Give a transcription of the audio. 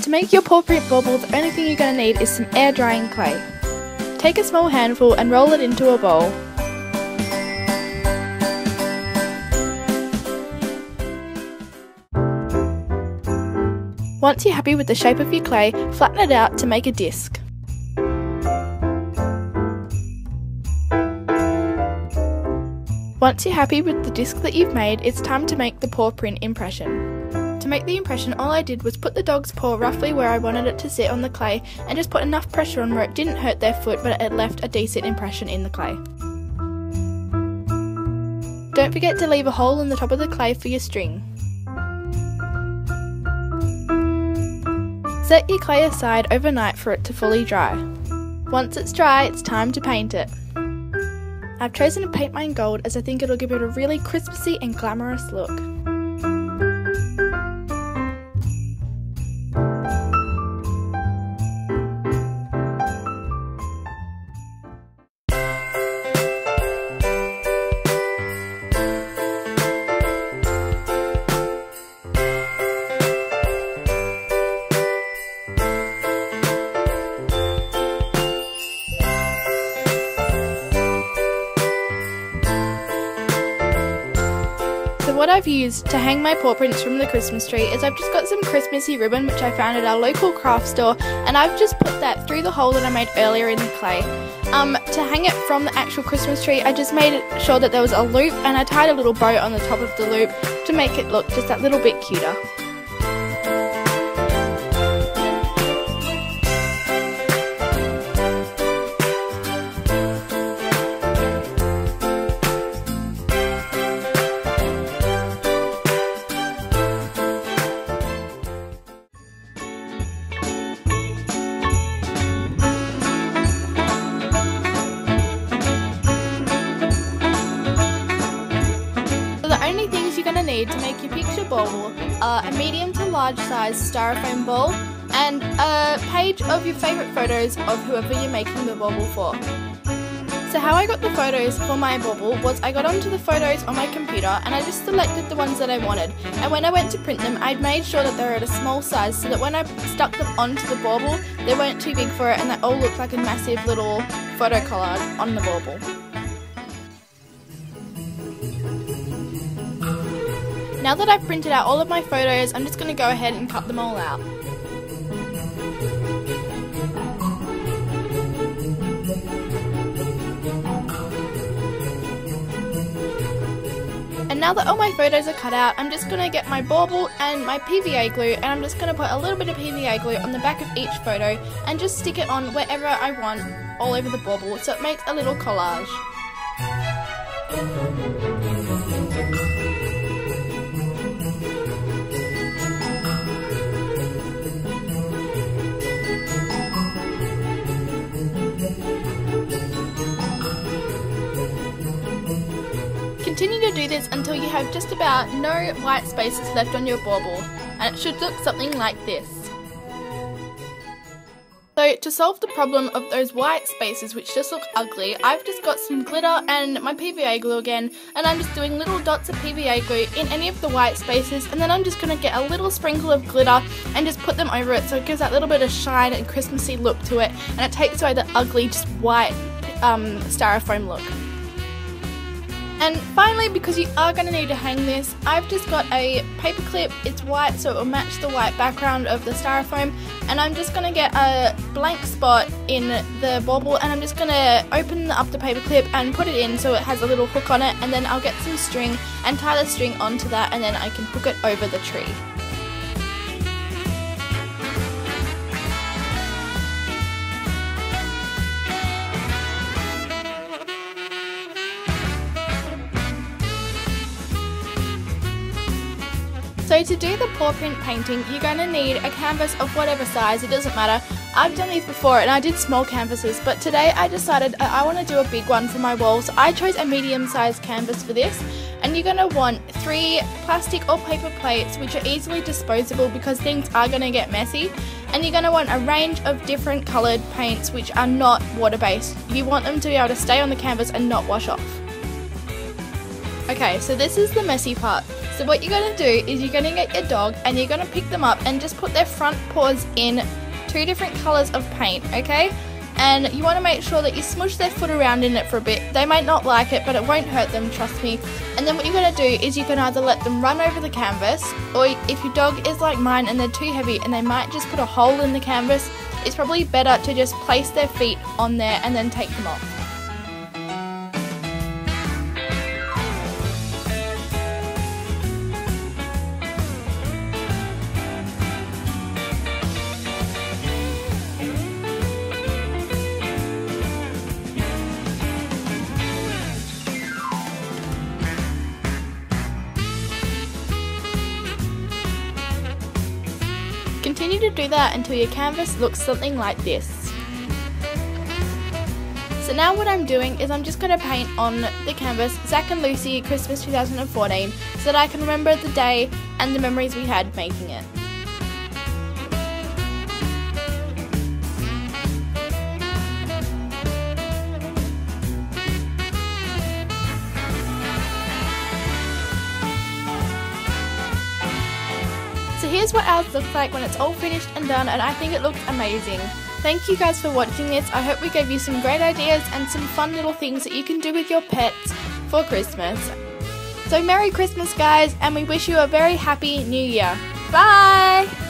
to make your paw print bauble, the only thing you're going to need is some air drying clay. Take a small handful and roll it into a bowl. Once you're happy with the shape of your clay, flatten it out to make a disc. Once you're happy with the disc that you've made, it's time to make the paw print impression. To make the impression, all I did was put the dog's paw roughly where I wanted it to sit on the clay and just put enough pressure on where it didn't hurt their foot but it left a decent impression in the clay. Don't forget to leave a hole in the top of the clay for your string. Set your clay aside overnight for it to fully dry. Once it's dry, it's time to paint it. I've chosen to paint mine gold as I think it'll give it a really crispy and glamorous look. So what I've used to hang my paw prints from the Christmas tree is I've just got some Christmassy ribbon which I found at our local craft store, and I've just put that through the hole that I made earlier in the clay. To hang it from the actual Christmas tree, I just made sure that there was a loop and I tied a little bow on the top of the loop to make it look just that little bit cuter. The only things you're going to need to make your picture bauble are a medium to large size styrofoam ball and a page of your favourite photos of whoever you're making the bauble for. So how I got the photos for my bauble was I got onto the photos on my computer and I just selected the ones that I wanted, and when I went to print them I'd made sure that they were at a small size so that when I stuck them onto the bauble they weren't too big for it and they all looked like a massive little photo collage on the bauble. Now that I've printed out all of my photos, I'm just going to go ahead and cut them all out. And now that all my photos are cut out, I'm just going to get my bauble and my PVA glue, and I'm just going to put a little bit of PVA glue on the back of each photo and just stick it on wherever I want all over the bauble so it makes a little collage. Continue to do this until you have just about no white spaces left on your bauble, and it should look something like this. So to solve the problem of those white spaces which just look ugly, I've just got some glitter and my PVA glue again, and I'm just doing little dots of PVA glue in any of the white spaces, and then I'm just going to get a little sprinkle of glitter and just put them over it so it gives that little bit of shine and Christmassy look to it, and it takes away the ugly just white styrofoam look. And finally, because you are going to need to hang this, I've just got a paper clip. It's white so it will match the white background of the styrofoam, and I'm just going to get a blank spot in the bauble and I'm just going to open up the paper clip and put it in so it has a little hook on it, and then I'll get some string and tie the string onto that, and then I can hook it over the tree. So to do the paw print painting, you're going to need a canvas of whatever size, it doesn't matter. I've done these before and I did small canvases, but today I decided I want to do a big one for my wall, so I chose a medium-sized canvas for this. And you're going to want 3 plastic or paper plates which are easily disposable because things are going to get messy. And you're going to want a range of different coloured paints which are not water-based. You want them to be able to stay on the canvas and not wash off. Okay, so this is the messy part. So what you're going to do is you're going to get your dog and you're going to pick them up and just put their front paws in 2 different colours of paint, okay? And you want to make sure that you smush their foot around in it for a bit. They might not like it, but it won't hurt them, trust me. And then what you're going to do is you can either let them run over the canvas, or if your dog is like mine and they're too heavy and they might just put a hole in the canvas, it's probably better to just place their feet on there and then take them off. Continue to do that until your canvas looks something like this. So now what I'm doing is I'm just going to paint on the canvas Zach and Lucy Christmas 2014 so that I can remember the day and the memories we had making it. So here's what ours looks like when it's all finished and done, and I think it looks amazing. Thank you guys for watching this. I hope we gave you some great ideas and some fun little things that you can do with your pets for Christmas. So Merry Christmas guys, and we wish you a very happy New Year. Bye!